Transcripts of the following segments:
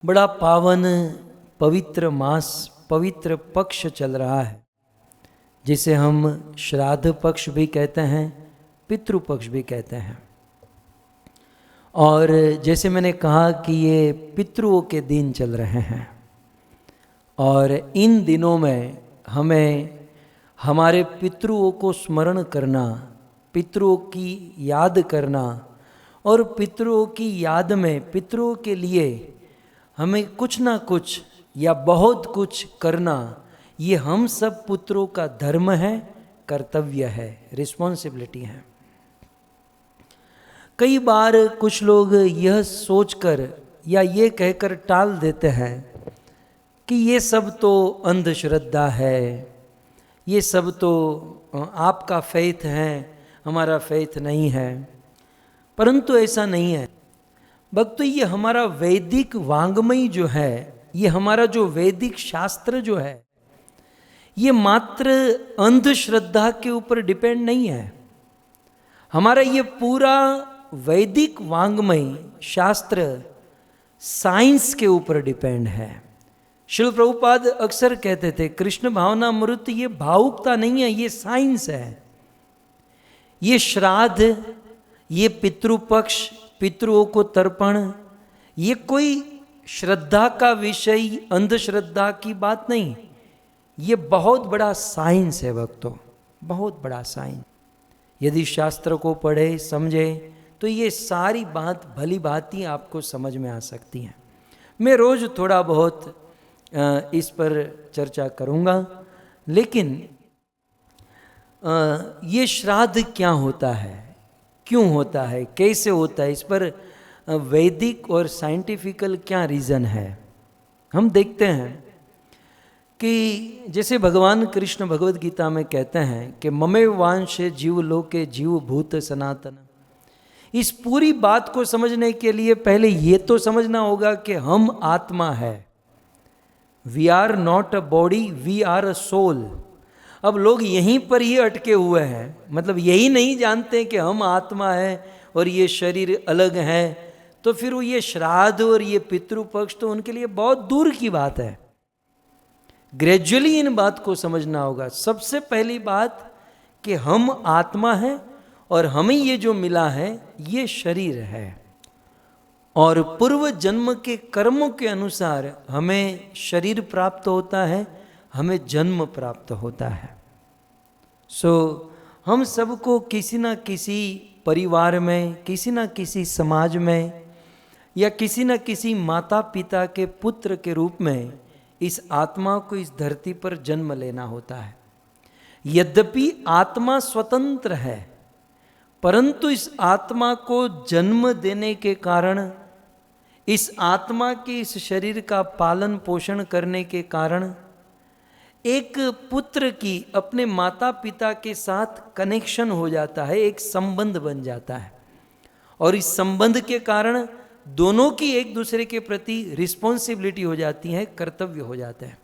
बड़ा पावन पवित्र मास, पवित्र पक्ष चल रहा है, जिसे हम श्राद्ध पक्ष भी कहते हैं, पितृपक्ष भी कहते हैं। और जैसे मैंने कहा कि ये पितृओं के दिन चल रहे हैं, और इन दिनों में हमें हमारे पितृओं को स्मरण करना, पितृओं की याद करना, और पितृओं की याद में पितृओं के लिए हमें कुछ ना कुछ या बहुत कुछ करना, ये हम सब पुत्रों का धर्म है, कर्तव्य है, रिस्पॉन्सिबिलिटी है। कई बार कुछ लोग यह सोचकर या ये कहकर टाल देते हैं कि ये सब तो अंधश्रद्धा है, ये सब तो आपका फेथ है, हमारा फेथ नहीं है। परंतु ऐसा नहीं है भक्तों, ये हमारा वैदिक वांग्मय जो है, ये हमारा जो वैदिक शास्त्र जो है, ये मात्र अंधश्रद्धा के ऊपर डिपेंड नहीं है। हमारा ये पूरा वैदिक वांग्मय शास्त्र साइंस के ऊपर डिपेंड है। श्रील प्रभुपाद अक्सर कहते थे, कृष्ण भावनामृत ये भावुकता नहीं है, ये साइंस है। ये श्राद्ध, ये पितृपक्ष, पितृओं को तर्पण, ये कोई श्रद्धा का विषय, अंधश्रद्धा की बात नहीं, ये बहुत बड़ा साइंस है भक्तों, बहुत बड़ा साइंस। यदि शास्त्र को पढ़े समझे तो ये सारी बात भली भांति आपको समझ में आ सकती है। मैं रोज थोड़ा बहुत इस पर चर्चा करूँगा, लेकिन ये श्राद्ध क्या होता है, क्यों होता है, कैसे होता है, इस पर वैदिक और साइंटिफिकल क्या रीज़न है। हम देखते हैं कि जैसे भगवान कृष्ण भगवद गीता में कहते हैं कि ममेव वांशे जीव लोके जीव भूत सनातन। इस पूरी बात को समझने के लिए पहले ये तो समझना होगा कि हम आत्मा है। We are not a body, we are a soul. अब लोग यहीं पर ही अटके हुए हैं, मतलब यही नहीं जानते कि हम आत्मा है और ये शरीर अलग है। तो फिर वो ये श्राद्ध और ये पितृपक्ष तो उनके लिए बहुत दूर की बात है। ग्रेजुअली इन बात को समझना होगा। सबसे पहली बात कि हम आत्मा है और हमें ये जो मिला है ये शरीर है, और पूर्व जन्म के कर्मों के अनुसार हमें शरीर प्राप्त होता है, हमें जन्म प्राप्त होता है। हम सबको किसी न किसी परिवार में, किसी न किसी समाज में, या किसी न किसी माता पिता के पुत्र के रूप में इस आत्मा को इस धरती पर जन्म लेना होता है। यद्यपि आत्मा स्वतंत्र है, परंतु इस आत्मा को जन्म देने के कारण, इस आत्मा के इस शरीर का पालन पोषण करने के कारण एक पुत्र की अपने माता पिता के साथ कनेक्शन हो जाता है, एक संबंध बन जाता है, और इस संबंध के कारण दोनों की एक दूसरे के प्रति रिस्पॉन्सिबिलिटी हो जाती है, कर्तव्य हो जाते हैं।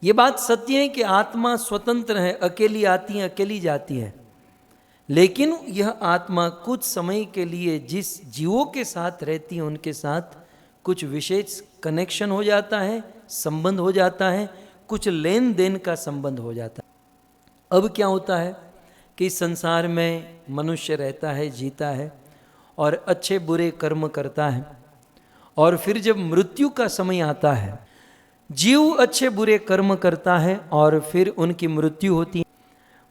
ये बात सत्य है कि आत्मा स्वतंत्र है, अकेली आती है, अकेली जाती है, लेकिन यह आत्मा कुछ समय के लिए जिस जीवों के साथ रहती है उनके साथ कुछ विशेष कनेक्शन हो जाता है, संबंध हो जाता है, कुछ लेन देन का संबंध हो जाता है। अब क्या होता है कि संसार में मनुष्य रहता है, जीता है, और अच्छे बुरे कर्म करता है, और फिर जब मृत्यु का समय आता है, जीव अच्छे बुरे कर्म करता है और फिर उनकी मृत्यु होती है।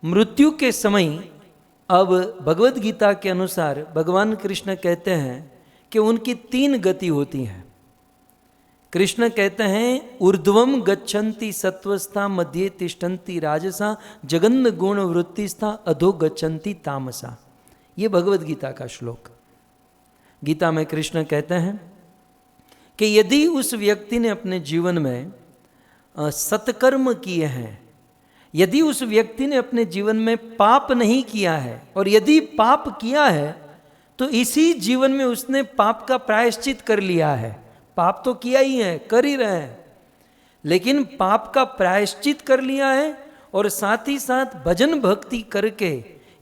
मृत्यु के समय अब भगवद गीता के अनुसार भगवान कृष्ण कहते हैं कि उनकी 3 गति होती हैं। कृष्ण कहते हैं, ऊर्ध्वम गच्छन्ति सत्वस्था, मध्ये तिष्ठन्ति राजसा, जगन्द गुण वृत्तिस्था, अधो गच्छन्ति तामसा। ये भगवद गीता का श्लोक। गीता में कृष्ण कहते हैं कि यदि उस व्यक्ति ने अपने जीवन में सत्कर्म किए हैं, यदि उस व्यक्ति ने अपने जीवन में पाप नहीं किया है, और यदि पाप किया है तो इसी जीवन में उसने पाप का प्रायश्चित कर लिया है। पाप तो किया ही है, कर ही रहे हैं, लेकिन पाप का प्रायश्चित कर लिया है, और साथ ही साथ भजन भक्ति करके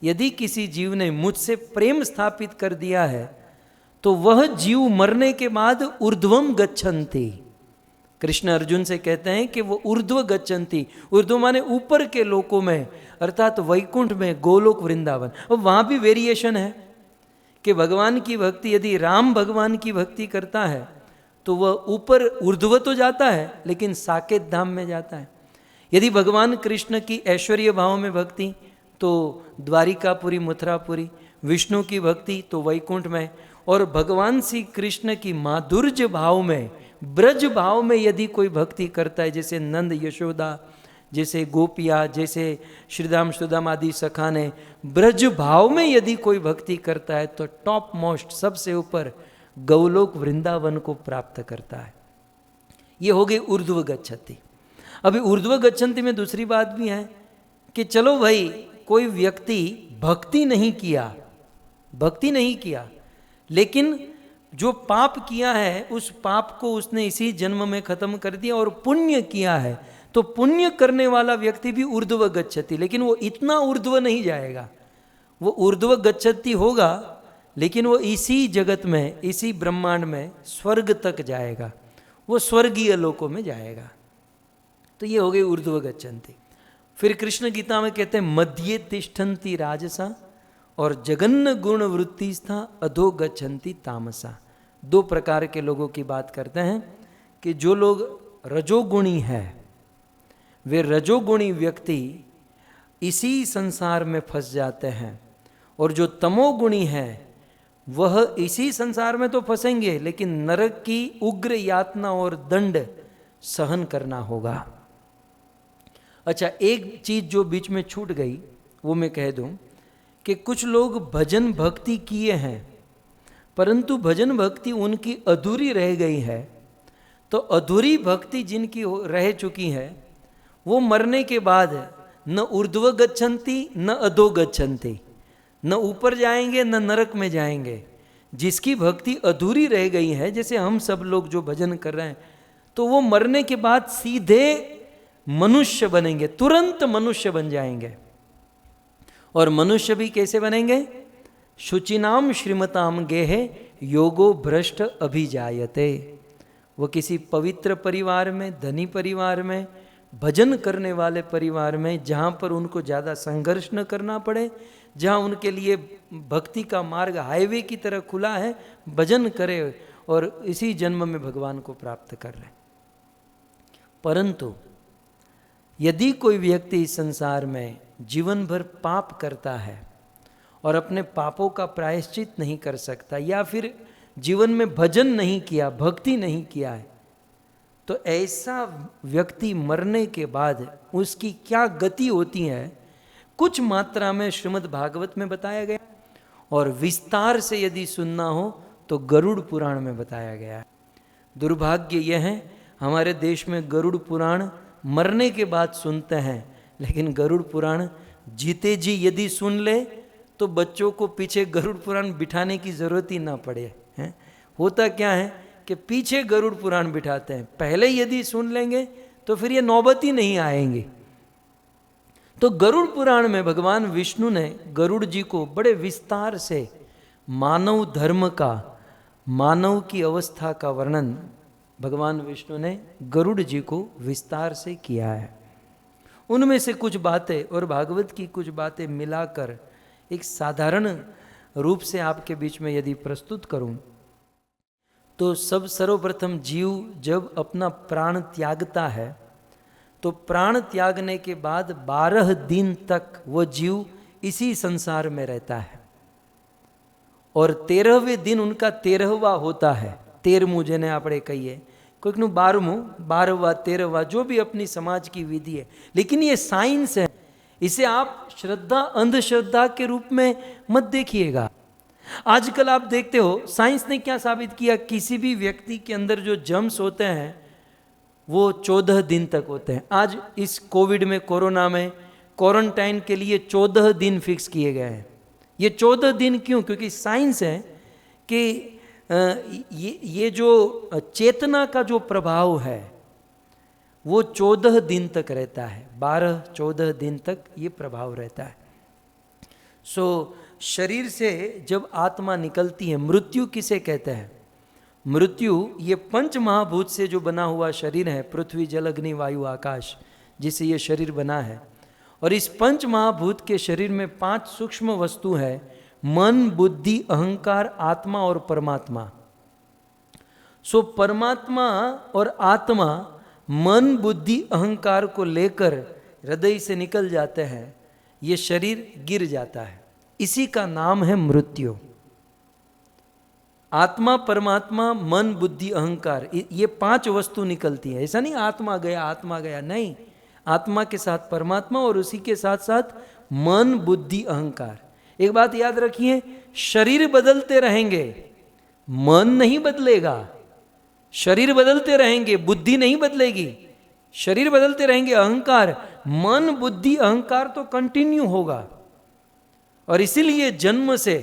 यदि किसी जीव ने मुझसे प्रेम स्थापित कर दिया है तो वह जीव मरने के बाद ऊर्ध्वम गच्छन्ति। कृष्ण अर्जुन से कहते हैं कि वो ऊर्ध्व गच्छन्ति, ऊर्ध्व माने ऊपर के लोकों में, अर्थात वैकुंठ में, गोलोक वृंदावन। और वहाँ भी वेरिएशन है कि भगवान की भक्ति, यदि राम भगवान की भक्ति करता है तो वह ऊपर ऊर्ध्व तो जाता है लेकिन साकेत धाम में जाता है। यदि भगवान कृष्ण की ऐश्वर्य भाव में भक्ति तो द्वारिकापुरी, मथुरापुरी, विष्णु की भक्ति तो वैकुंठ में, और भगवान श्री कृष्ण की माधुर्य भाव में, ब्रज भाव में यदि कोई भक्ति करता है, जैसे नंद यशोदा, जैसे गोपिया, जैसे श्रीदाम सुदाम आदि सखा ने ब्रज भाव में यदि कोई भक्ति करता है तो टॉप मोस्ट, सबसे ऊपर गौलोक वृंदावन को प्राप्त करता है। ये हो गई ऊर्ध्व गच्छति। अभी ऊर्ध्व गच्छन्ति में दूसरी बात भी है कि चलो भाई, कोई व्यक्ति भक्ति नहीं किया, लेकिन जो पाप किया है उस पाप को उसने इसी जन्म में खत्म कर दिया, और पुण्य किया है तो पुण्य करने वाला व्यक्ति भी ऊर्ध्व गच्छति, लेकिन वो इतना ऊर्ध्व नहीं जाएगा। वो ऊर्ध्व गच्छति होगा लेकिन वो इसी जगत में, इसी ब्रह्मांड में स्वर्ग तक जाएगा, वो स्वर्गीय लोकों में जाएगा। तो ये हो गई ऊर्ध्व गच्छन्ति। फिर कृष्ण गीता में कहते हैं मध्य तिष्ठन्ति राजसा और जगन्न गुण वृत्तिस्था अधो गच्छन्ति तामसा। दो प्रकार के लोगों की बात करते हैं कि जो लोग रजोगुणी है, वे रजोगुणी व्यक्ति इसी संसार में फंस जाते हैं, और जो तमोगुणी है वह इसी संसार में तो फंसेंगे लेकिन नरक की उग्र यातना और दंड सहन करना होगा। अच्छा, एक चीज जो बीच में छूट गई वो मैं कह दूं कि कुछ लोग भजन भक्ति किए हैं परंतु भजन भक्ति उनकी अधूरी रह गई है। तो अधूरी भक्ति जिनकी रह चुकी है वो मरने के बाद न ऊर्ध्व गच्छन्ति न अधो गच्छन्ति, न ऊपर जाएंगे न नरक में जाएंगे। जिसकी भक्ति अधूरी रह गई है, जैसे हम सब लोग जो भजन कर रहे हैं, तो वो मरने के बाद सीधे मनुष्य बनेंगे, तुरंत मनुष्य बन जाएंगे। और मनुष्य भी कैसे बनेंगे? शुचिनाम श्रीमताम गेहे योगो भ्रष्ट अभिजायते। वो किसी पवित्र परिवार में, धनी परिवार में, भजन करने वाले परिवार में, जहाँ पर उनको ज़्यादा संघर्ष न करना पड़े, जहाँ उनके लिए भक्ति का मार्ग हाईवे की तरह खुला है, भजन करे और इसी जन्म में भगवान को प्राप्त कर ले। परंतु यदि कोई व्यक्ति इस संसार में जीवन भर पाप करता है और अपने पापों का प्रायश्चित नहीं कर सकता, या फिर जीवन में भजन नहीं किया, भक्ति नहीं किया है, तो ऐसा व्यक्ति मरने के बाद उसकी क्या गति होती है, कुछ मात्रा में श्रीमद् भागवत में बताया गया, और विस्तार से यदि सुनना हो तो गरुड़ पुराण में बताया गया है। दुर्भाग्य यह है हमारे देश में गरुड़ पुराण मरने के बाद सुनते हैं, लेकिन गरुड़ पुराण जीते जी यदि सुन ले तो बच्चों को पीछे गरुड़ पुराण बिठाने की जरूरत ही ना पड़े हैं। होता क्या है कि पीछे गरुड़ पुराण बिठाते हैं, पहले यदि सुन लेंगे तो फिर ये नौबत ही नहीं आएंगे। तो गरुड़ पुराण में भगवान विष्णु ने गरुड़ जी को बड़े विस्तार से मानव धर्म का, मानव की अवस्था का वर्णन भगवान विष्णु ने गरुड़ जी को विस्तार से किया है। उनमें से कुछ बातें और भागवत की कुछ बातें मिलाकर एक साधारण रूप से आपके बीच में यदि प्रस्तुत करूं, तो सर्वप्रथम जीव जब अपना प्राण त्यागता है तो प्राण त्यागने के बाद 12 दिन तक वो जीव इसी संसार में रहता है, और 13वें दिन उनका 13वां होता है। 13मुं જેને આપણે કહીએ, કોઈકનું 12મું, 12वां, 13वां, जो भी अपनी समाज की विधि है। लेकिन ये साइंस है, इसे आप श्रद्धा अंधश्रद्धा के रूप में मत देखिएगा। आजकल आप देखते हो साइंस ने क्या साबित किया, किसी भी व्यक्ति के अंदर जो जर्म्स होते हैं वो 14 दिन तक होते हैं। आज इस कोविड में, कोरोना में क्वारंटाइन के लिए 14 दिन फिक्स किए गए हैं। ये 14 दिन क्यों? क्योंकि साइंस है कि ये जो चेतना का जो प्रभाव है वो 14 दिन तक रहता है, 12-14 दिन तक ये प्रभाव रहता है। शरीर से जब आत्मा निकलती है, मृत्यु किसे कहते हैं? मृत्यु ये पंच महाभूत से जो बना हुआ शरीर है, पृथ्वी जल अग्नि वायु आकाश, जिससे ये शरीर बना है। और इस पंच महाभूत के शरीर में 5 सूक्ष्म वस्तु है, मन, बुद्धि, अहंकार, आत्मा और परमात्मा। सो परमात्मा और आत्मा मन, बुद्धि, अहंकार को लेकर हृदय से निकल जाते हैं, ये शरीर गिर जाता है। इसी का नाम है मृत्यु। आत्मा, परमात्मा, मन, बुद्धि, अहंकार, ये 5 वस्तु निकलती है। ऐसा नहीं आत्मा गया, नहीं। आत्मा के साथ परमात्मा और उसी के साथ साथ मन, बुद्धि, अहंकार। एक बात याद रखिए, शरीर बदलते रहेंगे, मन नहीं बदलेगा। शरीर बदलते रहेंगे, बुद्धि नहीं बदलेगी। शरीर बदलते रहेंगे, अहंकार, मन, बुद्धि, अहंकार तो कंटिन्यू होगा। और इसीलिए जन्म से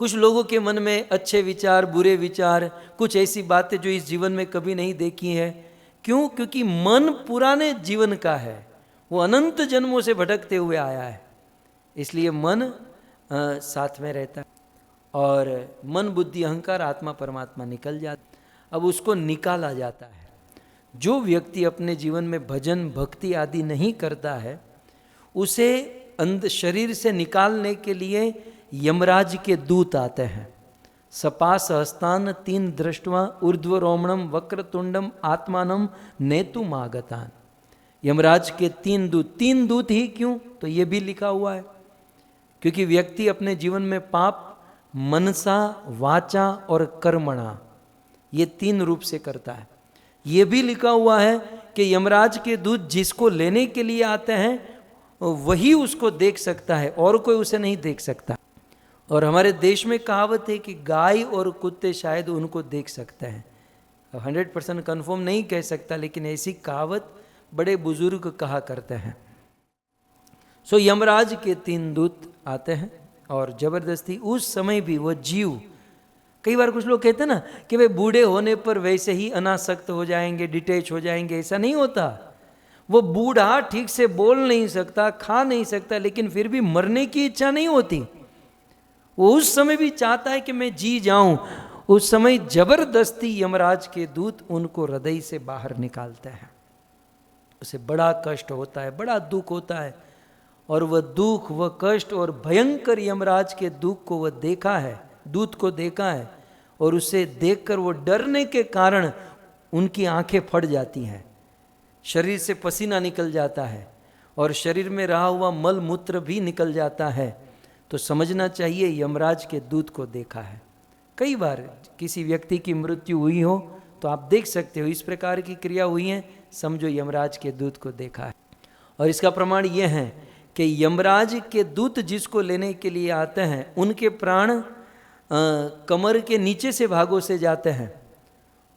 कुछ लोगों के मन में अच्छे विचार, बुरे विचार, कुछ ऐसी बातें जो इस जीवन में कभी नहीं देखी है। क्यों? क्योंकि मन पुराने जीवन का है, वो अनंत जन्मों से भटकते हुए आया है, इसलिए मन साथ में रहता है। और मन, बुद्धि, अहंकार, आत्मा, परमात्मा निकल जाता, अब उसको निकाला जाता है। जो व्यक्ति अपने जीवन में भजन, भक्ति आदि नहीं करता है, उसे शरीर से निकालने के लिए यमराज के दूत आते हैं। सपास हस्तान 3 दृष्टवा ऊर्ध्व रोमणम वक्रतुंडम आत्मानम नेतुमागतान। यमराज के 3 दूत। 3 दूत ही क्यों? तो ये भी लिखा हुआ है, क्योंकि व्यक्ति अपने जीवन में पाप मनसा, वाचा और कर्मणा, ये 3 रूप से करता है। ये भी लिखा हुआ है कि यमराज के दूत जिसको लेने के लिए आते हैं वही उसको देख सकता है, और कोई उसे नहीं देख सकता। और हमारे देश में कहावत है कि गाय और कुत्ते शायद उनको देख सकते हैं। 100% कन्फर्म नहीं कह सकता, लेकिन ऐसी कहावत बड़े बुजुर्ग कहा करते हैं। सो यमराज के 3 दूत आते हैं और जबरदस्ती उस समय भी वो जीव, कई बार कुछ लोग कहते हैं ना कि वे बूढ़े होने पर वैसे ही अनासक्त हो जाएंगे, डिटैच हो जाएंगे। ऐसा नहीं होता। वो बूढ़ा ठीक से बोल नहीं सकता, खा नहीं सकता, लेकिन फिर भी मरने की इच्छा नहीं होती। वो उस समय भी चाहता है कि मैं जी जाऊं। उस समय जबरदस्ती यमराज के दूत उनको हृदय से बाहर निकालते हैं। उसे बड़ा कष्ट होता है, बड़ा दुख होता है। और वह दुख, वह कष्ट और भयंकर यमराज के दुख को वह देखा है, दूत को देखा है, और उसे देखकर वो डरने के कारण उनकी आंखें फट जाती हैं, शरीर से पसीना निकल जाता है और शरीर में रहा हुआ मल मूत्र भी निकल जाता है। तो समझना चाहिए यमराज के दूत को देखा है। कई बार किसी व्यक्ति की मृत्यु हुई हो तो आप देख सकते हो इस प्रकार की क्रिया हुई है, समझो यमराज के दूत को देखा है। और इसका प्रमाण यह है कि यमराज के दूत जिसको लेने के लिए आते हैं उनके प्राण कमर के नीचे से भागों से जाते हैं,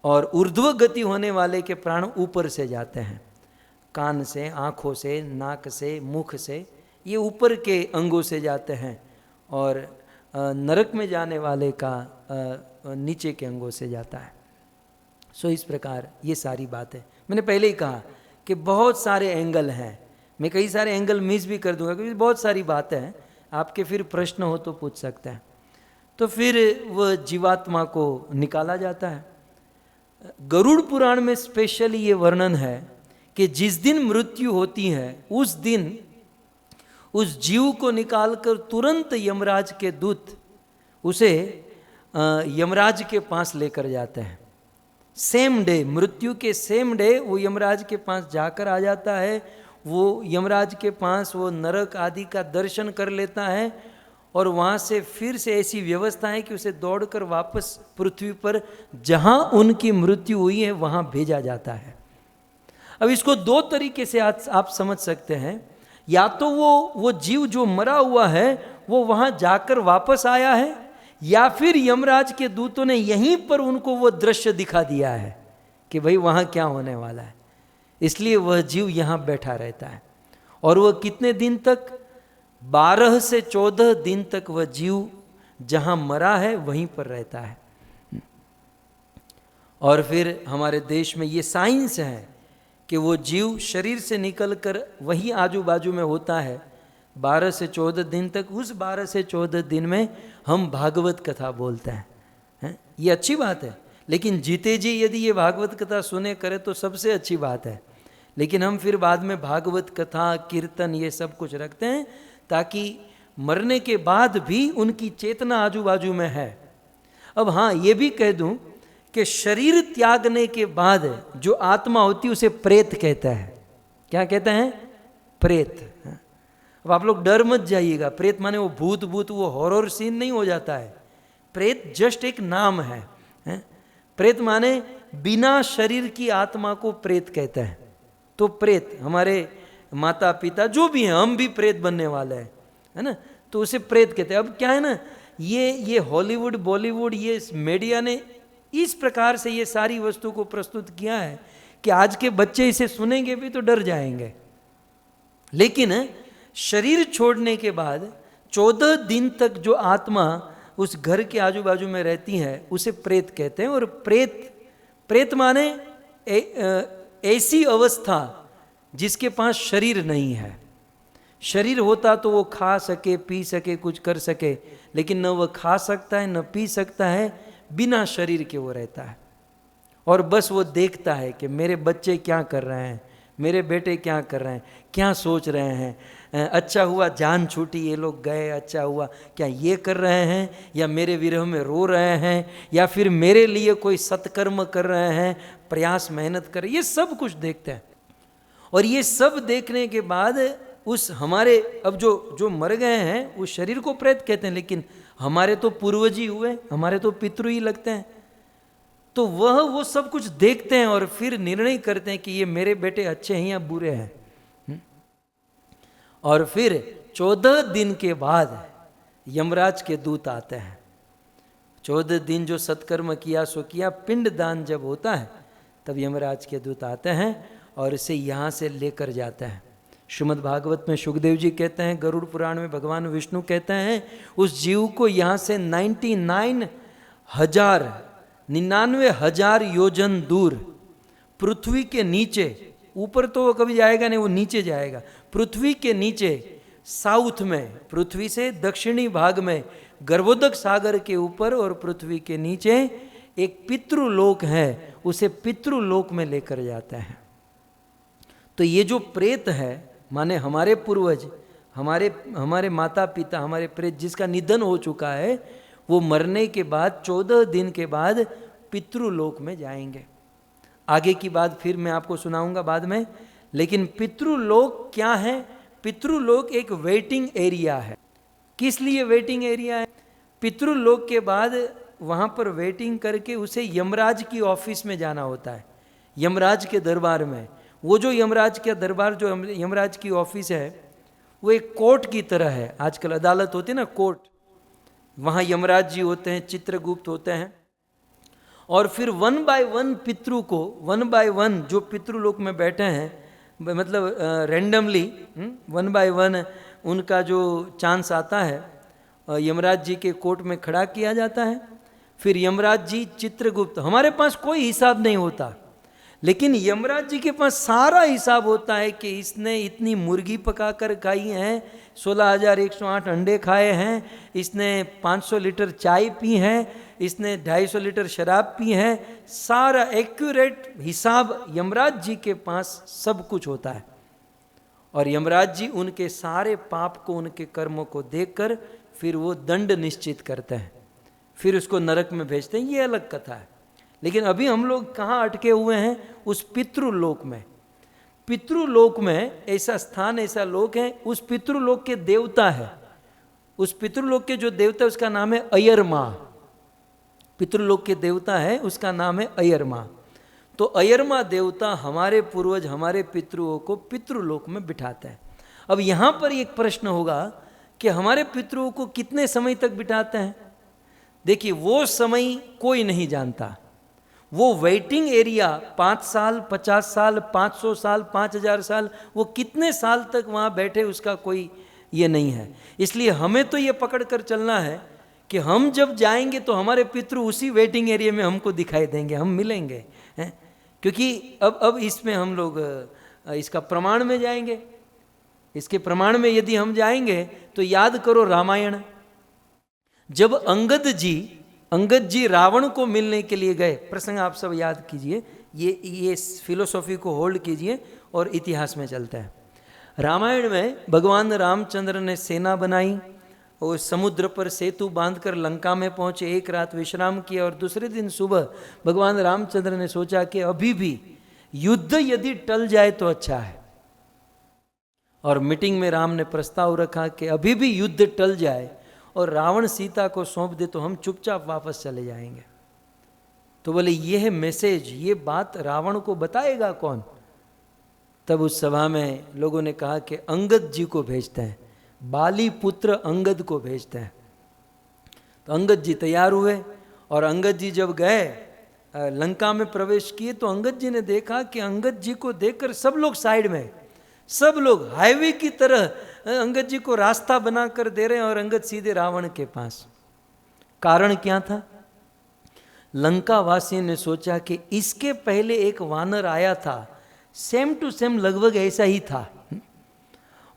और ऊर्ध्व गति होने वाले के प्राण ऊपर से जाते हैं, कान से, आँखों से, नाक से, मुख से, ये ऊपर के अंगों से जाते हैं। और नरक में जाने वाले का नीचे के अंगों से जाता है। सो इस प्रकार ये सारी बातें मैंने पहले ही कहा कि बहुत सारे एंगल हैं। मैं कई सारे एंगल मिस भी कर दूंगा क्योंकि बहुत सारी बातें हैं, आपके फिर प्रश्न हो तो पूछ सकते हैं। तो फिर वह जीवात्मा को निकाला जाता है। गरुड़ पुराण में स्पेशली ये वर्णन है कि जिस दिन मृत्यु होती है उस दिन उस जीव को निकालकर तुरंत यमराज के दूत उसे यमराज के पास लेकर जाते हैं। सेम डे, मृत्यु के सेम डे वो यमराज के पास जाकर आ जाता है। वो यमराज के पास वो नरक आदि का दर्शन कर लेता है और वहाँ से फिर से ऐसी व्यवस्था है कि उसे दौड़कर वापस पृथ्वी पर जहाँ उनकी मृत्यु हुई है वहाँ भेजा जाता है। अब इसको 2 तरीके से आप समझ सकते हैं। या तो वो जीव जो मरा हुआ है वो वहाँ जाकर वापस आया है, या फिर यमराज के दूतों ने यहीं पर उनको वो दृश्य दिखा दिया है कि भाई वहाँ क्या होने वाला है, इसलिए वह जीव यहाँ बैठा रहता है। और वह कितने दिन तक? 12 से 14 दिन तक वह जीव जहाँ मरा है वहीं पर रहता है। और फिर हमारे देश में ये साइंस है कि वो जीव शरीर से निकलकर वही आजू बाजू में होता है, 12 से 14 दिन तक, उस 12 से 14 दिन में हम भागवत कथा बोलते हैं। ये अच्छी बात है, लेकिन जीते जी यदि ये भागवत कथा सुने करे तो सबसे अच्छी बात है। लेकिन हम फिर बाद में भागवत कथा, कीर्तन, ये सब कुछ रखते हैं ताकि मरने के बाद भी उनकी चेतना आजू बाजू में है। अब हाँ, ये भी कह दूं कि शरीर त्यागने के बाद जो आत्मा होती है उसे प्रेत कहता है। क्या कहते हैं? प्रेत। अब आप लोग डर मत जाइएगा, प्रेत माने वो भूत वो हॉरर सीन नहीं हो जाता है। प्रेत जस्ट एक नाम है। प्रेत माने बिना शरीर की आत्मा को प्रेत कहते हैं। तो प्रेत, हमारे माता पिता जो भी हैं, हम भी प्रेत बनने वाले हैं, है ना, तो उसे प्रेत कहते हैं। अब क्या है ना, ये हॉलीवुड, बॉलीवुड, ये मीडिया ने इस प्रकार से ये सारी वस्तु को प्रस्तुत किया है कि आज के बच्चे इसे सुनेंगे भी तो डर जाएंगे। लेकिन शरीर छोड़ने के बाद 14 दिन तक जो आत्मा उस घर के आजू बाजू में रहती है उसे प्रेत कहते हैं। और प्रेत माने ऐसी अवस्था जिसके पास शरीर नहीं है। शरीर होता तो वो खा सके, पी सके, कुछ कर सके, लेकिन न वह खा सकता है, न पी सकता है, बिना शरीर के वो रहता है। और बस वो देखता है कि मेरे बच्चे क्या कर रहे हैं, मेरे बेटे क्या कर रहे हैं, क्या सोच रहे हैं, अच्छा हुआ जान छूटी, ये लोग गए, अच्छा हुआ, क्या ये कर रहे हैं, या मेरे विरह में रो रहे हैं, या फिर मेरे लिए कोई सत्कर्म कर रहे हैं, प्रयास मेहनत कर रहे हैं, ये सब कुछ देखते हैं। और ये सब देखने के बाद उस हमारे, अब जो मर गए हैं उस शरीर को प्रेत कहते हैं, लेकिन हमारे तो पूर्वज ही हुए, हमारे तो पितृ ही लगते हैं। तो वो सब कुछ देखते हैं और फिर निर्णय करते हैं कि ये मेरे बेटे अच्छे हैं या बुरे हैं। और फिर 14 दिन के बाद यमराज के दूत आते हैं। 14 दिन जो सत्कर्म किया सो किया, पिंड दान जब होता है तब यमराज के दूत आते हैं और इसे यहाँ से लेकर जाते हैं। श्रीमद् भागवत में शुकदेव जी कहते हैं, गरुड़ पुराण में भगवान विष्णु कहते हैं, उस जीव को यहाँ से 99,000 योजन दूर पृथ्वी के नीचे, ऊपर तो वो कभी जाएगा नहीं, वो नीचे जाएगा, पृथ्वी के नीचे साउथ में, पृथ्वी से दक्षिणी भाग में गर्भोदक सागर के ऊपर और पृथ्वी के नीचे एक पितृलोक है, उसे पितृलोक में लेकर जाता है। तो ये जो प्रेत है माने हमारे पूर्वज, हमारे माता पिता, हमारे प्रेत जिसका निधन हो चुका है, वो मरने के बाद 14 दिन के बाद पितृलोक में जाएंगे। आगे की बात फिर मैं आपको सुनाऊंगा बाद में। लेकिन पितृलोक क्या है? पितृलोक एक वेटिंग एरिया है। किस लिए वेटिंग एरिया है? पितृलोक के बाद वहाँ पर वेटिंग करके उसे यमराज की ऑफिस में जाना होता है, यमराज के दरबार में। वो जो यमराज के दरबार, जो यमराज की ऑफिस है, वो एक कोर्ट की तरह है। आजकल अदालत होती है ना, कोर्ट, वहाँ यमराज जी होते हैं, चित्रगुप्त होते हैं। और फिर 1 बाय 1 पितृ को, 1 बाय 1 जो पितृलोक में बैठे हैं, मतलब रैंडमली 1 बाय 1 उनका जो चांस आता है, यमराज जी के कोर्ट में खड़ा किया जाता है। फिर यमराज जी, चित्रगुप्त, हमारे पास कोई हिसाब नहीं होता, लेकिन यमराज जी के पास सारा हिसाब होता है कि इसने इतनी मुर्गी पकाकर खाई है, 16,108 अंडे खाए हैं, इसने 500 लीटर चाय पी है, इसने 250 लीटर शराब पी है। सारा एक्यूरेट हिसाब यमराज जी के पास सब कुछ होता है। और यमराज जी उनके सारे पाप को, उनके कर्मों को देखकर फिर वो दंड निश्चित करते हैं, फिर उसको नरक में भेजते हैं। ये अलग कथा है। लेकिन अभी हम लोग कहाँ अटके हुए हैं? उस पितृलोक में। पितृलोक में ऐसा स्थान, ऐसा लोक है, उस पितृलोक के देवता है। उस पितृलोक के जो देवता, उसका नाम है अयरमा। पितृलोक के देवता है, उसका नाम है अयरमा। तो अयरमा देवता हमारे पूर्वज, हमारे पितृओं को पितृलोक में बिठाता है। अब यहाँ पर एक प्रश्न होगा कि हमारे पितृओं को कितने समय तक बिठाते हैं? देखिए, वो समय कोई नहीं जानता। वो वेटिंग एरिया 5 साल, 50 साल, 500 साल, 5,000 साल, वो कितने साल तक वहाँ बैठे उसका कोई ये नहीं है। इसलिए हमें तो ये पकड़ कर चलना है कि हम जब जाएंगे तो हमारे पितृ उसी वेटिंग एरिया में हमको दिखाई देंगे, हम मिलेंगे, क्योंकि अब इसमें हम लोग इसका प्रमाण में जाएंगे। इसके प्रमाण में यदि हम जाएंगे तो याद करो रामायण, जब अंगद जी रावण को मिलने के लिए गए, प्रसंग आप सब याद कीजिए, ये फिलोसॉफी को होल्ड कीजिए और इतिहास में चलता है। रामायण में भगवान रामचंद्र ने सेना बनाई और समुद्र पर सेतु बांधकर लंका में पहुंचे, एक रात विश्राम किया और दूसरे दिन सुबह भगवान रामचंद्र ने सोचा कि अभी भी युद्ध यदि टल जाए तो अच्छा है। और मीटिंग में राम ने प्रस्ताव रखा कि अभी भी युद्ध टल जाए और रावण सीता को सौंप दे तो हम चुपचाप वापस चले जाएंगे। तो बोले यह मैसेज, ये बात रावण को बताएगा कौन? तब उस सभा में लोगों ने कहा कि अंगद जी को भेजते हैं, बाली पुत्र अंगद को भेजते हैं। तो अंगद जी तैयार हुए और अंगद जी जब गए लंका में प्रवेश किए तो अंगद जी ने देखा कि अंगद जी को देखकर सब लोग साइड में, सब लोग हाईवे की तरह अंगद जी को रास्ता बनाकर दे रहे हैं और अंगद सीधे रावण के पास। कारण क्या था? लंका वासियों ने सोचा कि इसके पहले एक वानर आया था, सेम टू सेम लगभग ऐसा ही था,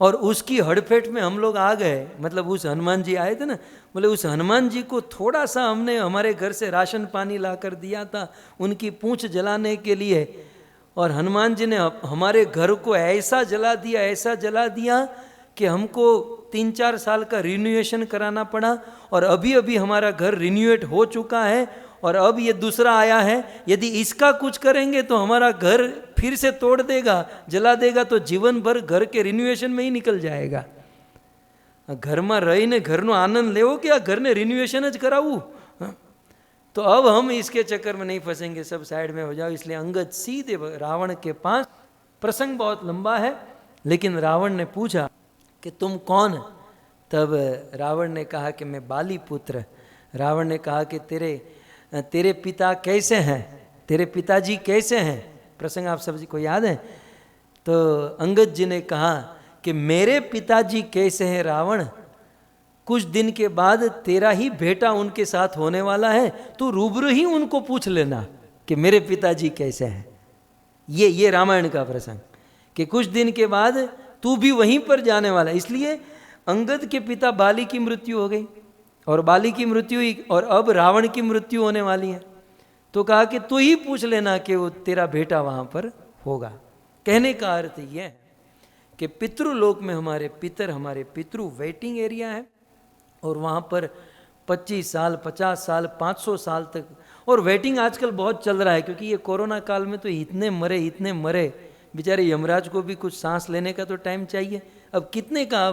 और उसकी हड़फेट में हम लोग आ गए। मतलब उस हनुमान जी आए थे ना, बोले उस हनुमान जी को थोड़ा सा हमने हमारे घर से राशन पानी ला कर दिया था उनकी पूंछ जलाने के लिए, और हनुमान जी ने हमारे घर को ऐसा जला दिया कि हमको 3-4 साल का रिन्यूएशन कराना पड़ा, और अभी अभी हमारा घर रिन्यूएट हो चुका है और अब ये दूसरा आया है। यदि इसका कुछ करेंगे तो हमारा घर फिर से तोड़ देगा, जला देगा, तो जीवन भर घर के रिन्यूएशन में ही निकल जाएगा। घर में रहीने घरનો आनंद लेवो कि आ घर ने रिन्यूएशन ज करावू। तो अब हम इसके चक्कर में नहीं फंसेंगे, सब साइड में हो जाओ। इसलिए अंगद सीधे रावण के पास, प्रसंग बहुत लंबा है, लेकिन रावण ने पूछा कि तुम कौन? तब रावण ने कहा कि मैं बाली पुत्र। रावण ने कहा कि तेरे पिता कैसे हैं, तेरे पिताजी कैसे हैं? प्रसंग आप सभी को याद है। तो अंगद जी ने कहा कि मेरे पिताजी कैसे हैं रावण, कुछ दिन के बाद तेरा ही बेटा उनके साथ होने वाला है, तो रूबरू ही उनको पूछ लेना कि मेरे पिताजी कैसे हैं। ये रामायण का प्रसंग कि कुछ दिन के बाद तू भी वहीं पर जाने वाला है। इसलिए अंगद के पिता बाली की मृत्यु हो गई और बाली की मृत्यु हुई और अब रावण की मृत्यु होने वाली है। तो कहा कि तू ही पूछ लेना कि वो तेरा बेटा वहाँ पर होगा। कहने का अर्थ यह है कि पितृलोक में हमारे पितृ वेटिंग एरिया है, और वहाँ पर 25 साल 50 साल 500 साल तक, और वेटिंग आजकल बहुत चल रहा है क्योंकि ये कोरोना काल में तो इतने मरे बेचारे यमराज को भी कुछ सांस लेने का तो टाइम चाहिए। अब कितने का,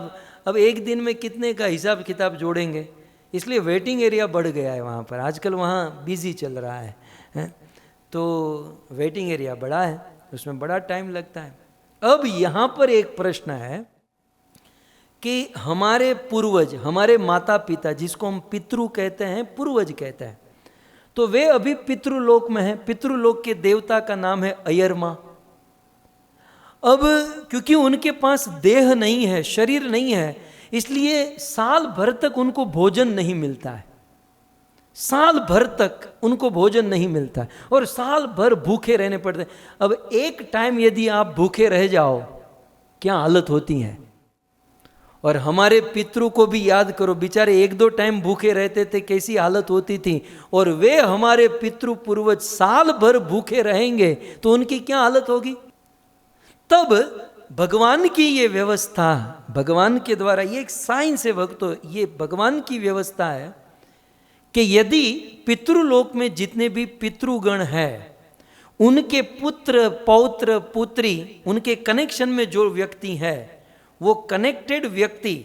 अब एक दिन में कितने का हिसाब किताब जोड़ेंगे, इसलिए वेटिंग एरिया बढ़ गया है वहाँ पर। आजकल वहाँ बिजी चल रहा है, तो वेटिंग एरिया बड़ा है, उसमें बड़ा टाइम लगता है। अब यहाँ पर एक प्रश्न है कि हमारे पूर्वज, हमारे माता पिता, जिसको हम पितृ कहते हैं, पूर्वज कहते हैं, तो वे अभी पितृलोक में हैं। पितृलोक के देवता का नाम है अयरमा। अब क्योंकि उनके पास देह नहीं है, शरीर नहीं है, इसलिए साल भर तक उनको भोजन नहीं मिलता है, साल भर तक उनको भोजन नहीं मिलता है और साल भर भूखे रहने पड़ते हैं। अब एक टाइम यदि आप भूखे रह जाओ, क्या हालत होती है। और हमारे पितरों को भी याद करो, बेचारे 1-2 टाइम भूखे रहते थे, कैसी हालत होती थी। और वे हमारे पितृ पूर्वज साल भर भूखे रहेंगे तो उनकी क्या हालत होगी। तब भगवान की ये व्यवस्था, भगवान के द्वारा, ये एक साइंस है भक्तों, ये भगवान की व्यवस्था है कि यदि पितृलोक में जितने भी पितृगण हैं, उनके पुत्र पौत्र पुत्री, उनके कनेक्शन में जो व्यक्ति है, वो कनेक्टेड व्यक्ति,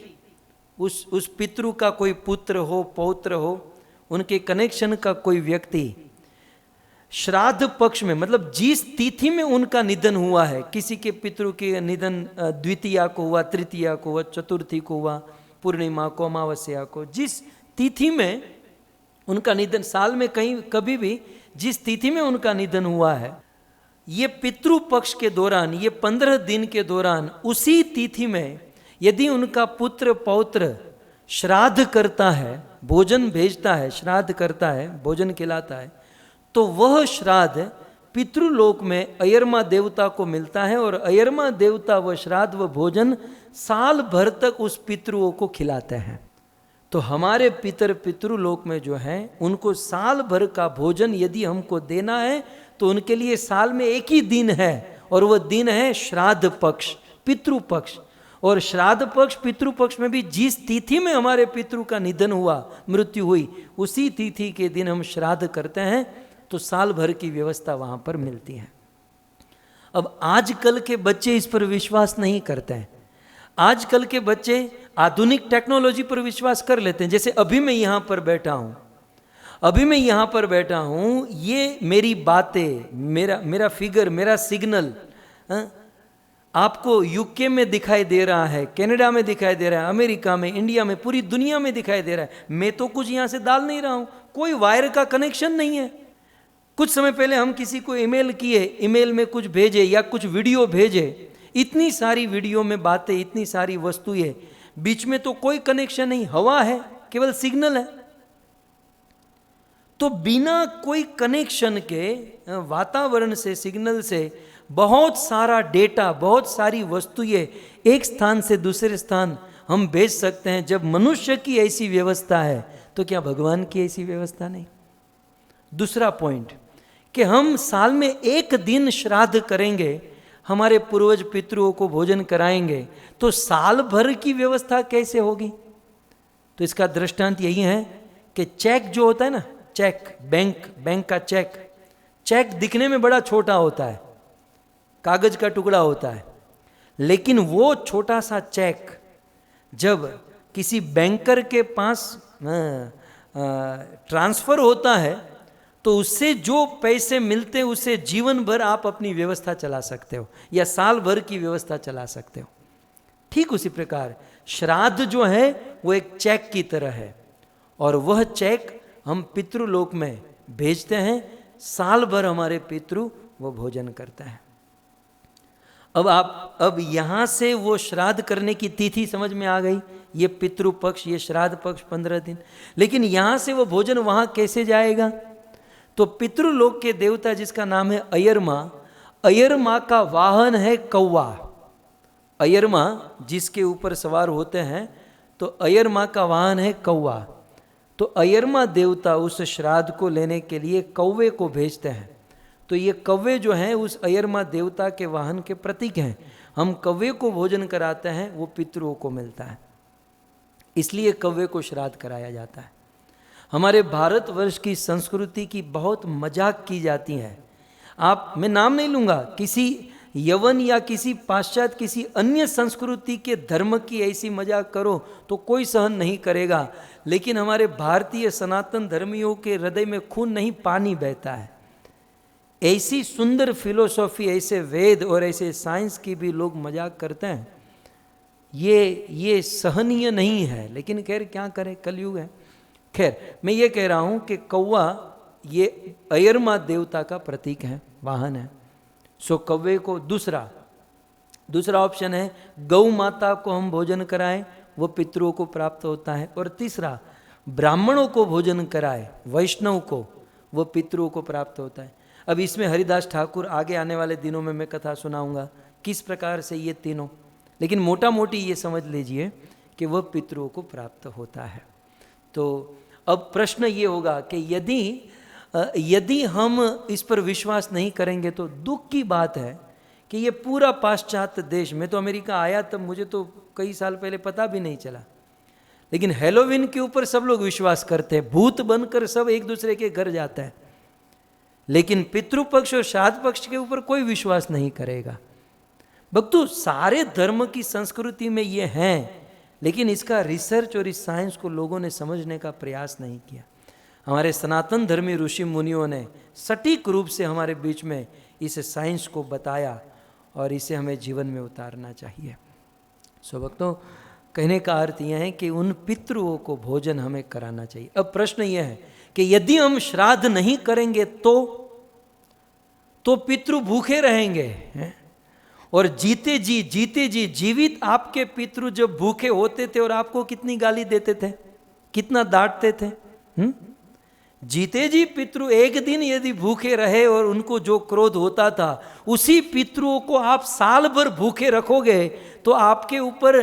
उस पितृ का कोई पुत्र हो पौत्र हो, उनके कनेक्शन का कोई व्यक्ति श्राद्ध पक्ष में, मतलब जिस तिथि में उनका निधन हुआ है, किसी के पितृ के निधन द्वितीया को हुआ, तृतीया को हुआ, चतुर्थी को हुआ, पूर्णिमा को, अमावस्या को, जिस तिथि में उनका निधन, साल में कहीं कभी भी जिस तिथि में उनका निधन हुआ है, ये पितृ पक्ष के दौरान, ये 15 दिन के दौरान, उसी तिथि में यदि उनका पुत्र पौत्र श्राद्ध करता है, भोजन भेजता है, श्राद्ध करता है, भोजन खिलाता है, तो वह श्राद्ध पितृलोक में अयरमा देवता को मिलता है और अयरमा देवता व श्राद्ध व भोजन साल भर तक उस पितृओं को खिलाते हैं। तो हमारे पितृलोक में जो है उनको साल भर का भोजन यदि हमको देना है तो उनके लिए साल में एक ही दिन है और वह दिन है श्राद्ध पक्ष, पितृपक्ष। और श्राद्ध पक्ष पितृपक्ष में भी जिस तिथि में हमारे पितृ का निधन हुआ, मृत्यु हुई, उसी तिथि के दिन हम श्राद्ध करते हैं, तो साल भर की व्यवस्था वहां पर मिलती है। अब आजकल के बच्चे इस पर विश्वास नहीं करते हैं। आजकल के बच्चे आधुनिक टेक्नोलॉजी पर विश्वास कर लेते हैं। जैसे अभी मैं यहाँ पर बैठा हूँ, ये मेरी बातें, मेरा फिगर, मेरा सिग्नल आपको यूके में दिखाई दे रहा है, कनाडा में दिखाई दे रहा है, अमेरिका में, इंडिया में, पूरी दुनिया में दिखाई दे रहा है। मैं तो कुछ यहाँ से डाल नहीं रहा हूँ, कोई वायर का कनेक्शन नहीं है। कुछ समय पहले हम किसी को ईमेल किए, ईमेल में कुछ भेजे या कुछ वीडियो भेजे, इतनी सारी वीडियो में बातें, इतनी सारी वस्तुएं, बीच में तो कोई कनेक्शन नहीं, हवा है, केवल सिग्नल है। तो बिना कोई कनेक्शन के वातावरण से, सिग्नल से बहुत सारा डेटा, बहुत सारी वस्तुएं एक स्थान से दूसरे स्थान हम भेज सकते हैं। जब मनुष्य की ऐसी व्यवस्था है तो क्या भगवान की ऐसी व्यवस्था नहीं? दूसरा पॉइंट कि हम साल में एक दिन श्राद्ध करेंगे, हमारे पूर्वज पितरों को भोजन कराएंगे, तो साल भर की व्यवस्था कैसे होगी? तो इसका दृष्टांत यही है कि चेक जो होता है ना, चेक, बैंक का चेक दिखने में बड़ा छोटा होता है, कागज का टुकड़ा होता है, लेकिन वो छोटा सा चेक जब किसी बैंकर के पास ट्रांसफर होता है तो उससे जो पैसे मिलते हैं उससे जीवन भर आप अपनी व्यवस्था चला सकते हो या साल भर की व्यवस्था चला सकते हो। ठीक उसी प्रकार श्राद्ध जो है वो एक चेक की तरह है और वह चेक हम पितृलोक में भेजते हैं, साल भर हमारे पितृ वो भोजन करते हैं। अब यहाँ से वो श्राद्ध करने की तिथि समझ में आ गई, ये पितृपक्ष, ये श्राद्ध पक्ष 15 दिन। लेकिन यहाँ से वो भोजन वहाँ कैसे जाएगा? तो पितृलोक के देवता जिसका नाम है अयरमा, अयरमा का वाहन है कौवा। अयरमा जिसके ऊपर सवार होते हैं, तो अयरमा का वाहन है कौवा। तो अयरमा देवता उस श्राद्ध को लेने के लिए कौवे को भेजते हैं। तो ये कौवे जो हैं उस अयरमा देवता के वाहन के प्रतीक हैं। हम कौवे को भोजन कराते हैं, वो पितरों को मिलता है, इसलिए कौवे को श्राद्ध कराया जाता है। हमारे भारतवर्ष की संस्कृति की बहुत मजाक की जाती है। मैं नाम नहीं लूँगा, किसी यवन या किसी पाश्चात्य किसी अन्य संस्कृति के धर्म की ऐसी मजाक करो तो कोई सहन नहीं करेगा, लेकिन हमारे भारतीय सनातन धर्मियों के हृदय में खून नहीं पानी बहता है। ऐसी सुंदर फिलोसॉफी, ऐसे वेद और ऐसे साइंस की भी लोग मजाक करते हैं, ये सहनीय नहीं है। लेकिन खैर क्या करें, कलयुग है। खैर मैं ये कह रहा हूँ कि कौवा ये अयरमा देवता का प्रतीक है, वाहन है। सो कौवे को दूसरा ऑप्शन है गौ माता को हम भोजन कराएं, वो पितरों को प्राप्त होता है। और तीसरा ब्राह्मणों को भोजन कराए, वैष्णव को, वो पितरों को प्राप्त होता है। अब इसमें हरिदास ठाकुर आगे आने वाले दिनों में मैं कथा सुनाऊंगा किस प्रकार से ये तीनों, लेकिन मोटा मोटी ये समझ लीजिए कि वह पितरों को प्राप्त होता है। तो अब प्रश्न ये होगा कि यदि हम इस पर विश्वास नहीं करेंगे तो दुख की बात है कि ये पूरा पाश्चात्य देश, मैं तो अमेरिका आया तब मुझे तो कई साल पहले पता भी नहीं चला, लेकिन हैलोवीन के ऊपर सब लोग विश्वास करते हैं, भूत बनकर सब एक दूसरे के घर जाता है, लेकिन पितृपक्ष और श्राद्ध पक्ष के ऊपर कोई विश्वास नहीं करेगा। भक्तों, सारे धर्म की संस्कृति में ये हैं, लेकिन इसका रिसर्च और इस साइंस को लोगों ने समझने का प्रयास नहीं किया। हमारे सनातन धर्मी ऋषि मुनियों ने सटीक रूप से हमारे बीच में इस साइंस को बताया और इसे हमें जीवन में उतारना चाहिए। सो भक्तों, कहने का अर्थ यह है कि उन पितरों को भोजन हमें कराना चाहिए। अब प्रश्न यह है कि यदि हम श्राद्ध नहीं करेंगे तो पितृ भूखे रहेंगे हैं? और जीते जी जीवित आपके पितृ जब भूखे होते थे और आपको कितनी गाली देते थे, कितना डांटते थे, जीते जी पितृ एक दिन यदि भूखे रहे और उनको जो क्रोध होता था, उसी पितृओं को आप साल भर भूखे रखोगे तो आपके ऊपर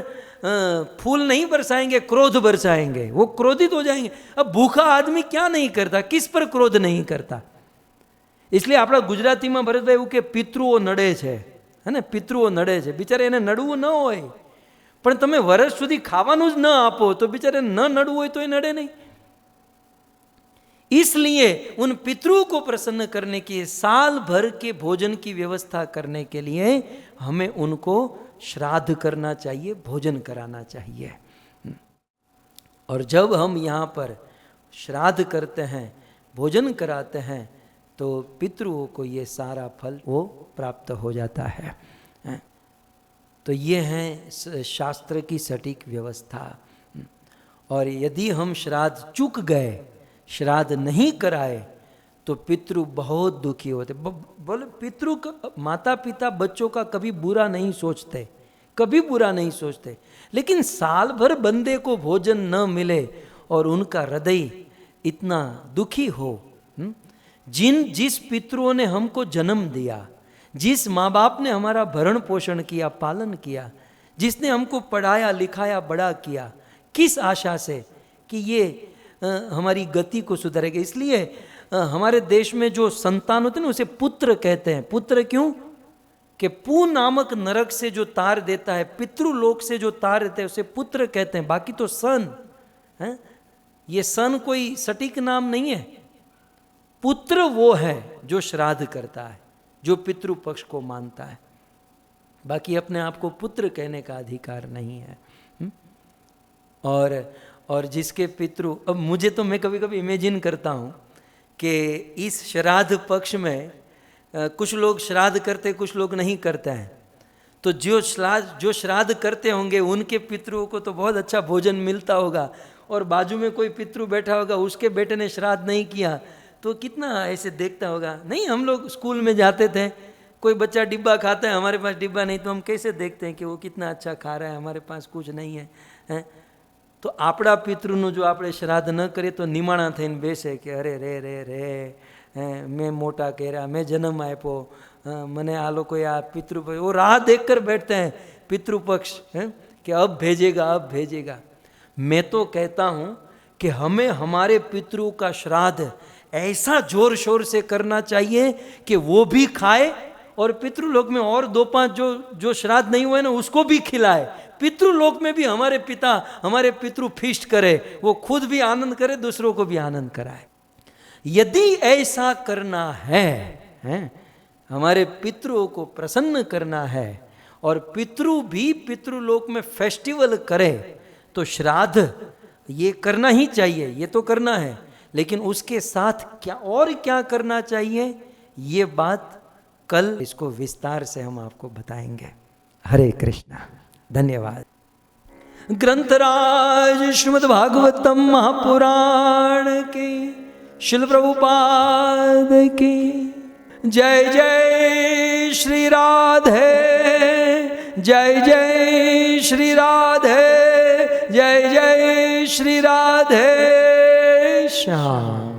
फूल नहीं बरसाएंगे, क्रोध बरसाएंगे, वो क्रोधित हो जाएंगे। अब भूखा आदमी क्या नहीं करता, किस पर क्रोध नहीं करता। इसलिए આપણા ગુજરાતીમાં ભરતભાઈ એવું કે પિતૃઓ નડે છે, હે ને, પિતૃઓ નડે છે, બિચારે એને નડવું ન હોય, પણ તમે વર્ષ સુધી ખાવાનું જ ન આપો તો બિચારે ન નડવું હોય તો એ નડે નહીં। इसलिए उन पितरों को प्रसन्न करने के साल भर के भोजन की व्यवस्था करने के लिए हमें उनको श्राद्ध करना चाहिए, भोजन कराना चाहिए। और जब हम यहाँ पर श्राद्ध करते हैं, भोजन कराते हैं, तो पितरों को ये सारा फल वो प्राप्त हो जाता है। तो ये है शास्त्र की सटीक व्यवस्था। और यदि हम श्राद्ध चूक गए, श्राद्ध नहीं कराए, तो पितृ बहुत दुखी होते। बोले पितृ माता पिता बच्चों का कभी बुरा नहीं सोचते, कभी बुरा नहीं सोचते, लेकिन साल भर बंदे को भोजन न मिले और उनका हृदय इतना दुखी हो। जिस पितरों ने हमको जन्म दिया, जिस माँ बाप ने हमारा भरण पोषण किया, पालन किया, जिसने हमको पढ़ाया लिखाया बड़ा किया, किस आशा से कि ये हमारी गति को सुधारेगा। इसलिए हमारे देश में जो संतान होते हैं ना, उसे पुत्र कहते हैं। पुत्र क्यों? कि पू नामक नरक से जो तार देता है, पितृलोक से जो तार देता है, उसे पुत्र कहते हैं। बाकी तो सन है, ये सन कोई सटीक नाम नहीं है। पुत्र वो है जो श्राद्ध करता है, जो पितृ पक्ष को मानता है। बाकी अपने आप को पुत्र कहने का अधिकार नहीं है। और जिसके पितृ, अब मुझे तो, मैं कभी कभी इमेजिन करता हूँ कि इस श्राद्ध पक्ष में कुछ लोग श्राद्ध करते, कुछ लोग नहीं करते हैं। तो जो श्राद्ध करते होंगे उनके पितरों को तो बहुत अच्छा भोजन मिलता होगा, और बाजू में कोई पितृ बैठा होगा, उसके बेटे ने श्राद्ध नहीं किया तो कितना ऐसे देखता होगा। नहीं, हम लोग स्कूल में जाते थे, कोई बच्चा डिब्बा खाता है, हमारे पास डिब्बा नहीं, तो हम कैसे देखते हैं कि वो कितना अच्छा खा रहा है, हमारे पास कुछ नहीं है, हैं? तो આપણા પિતૃનું જો આપણે શ્રાદ્ધ ન કરીએ તો નિમાણા થઈને બેસે કે અરે રે રે રે, મેં મોટા કર્યા, મેં જન્મ આપ્યો, મને આ લોકોએ આ પિતૃ, वो राह देख कर बैठते हैं पितृपक्ष कि अब भेजेगा, अब भेजेगा। मैं तो कहता हूँ कि हमें हमारे पितरों का श्राद्ध ऐसा जोर शोर से करना चाहिए कि वो भी खाए और पितृलोक में और 2-5 जो श्राद्ध नहीं हुए ना उसको भी खिलाए। पितृलोक में भी हमारे पिता, हमारे पितृ फीस्ट करे, वो खुद भी आनंद करे, दूसरों को भी आनंद कराए। यदि ऐसा करना है, हमारे पितरों को प्रसन्न करना है और पितृ भी पितृलोक में फेस्टिवल करे, तो श्राद्ध ये करना ही चाहिए, ये तो करना है। लेकिन उसके साथ क्या करना चाहिए, ये बात कल इसको विस्तार से हम आपको बताएंगे। हरे कृष्णा, धन्यवाद। ग्रंथराज श्रीमद् भागवतम महापुराण की शिल प्रभुपाद की जय। जय श्री राधे, जय जय श्री राधे, जय जय श्री राधे श्याम।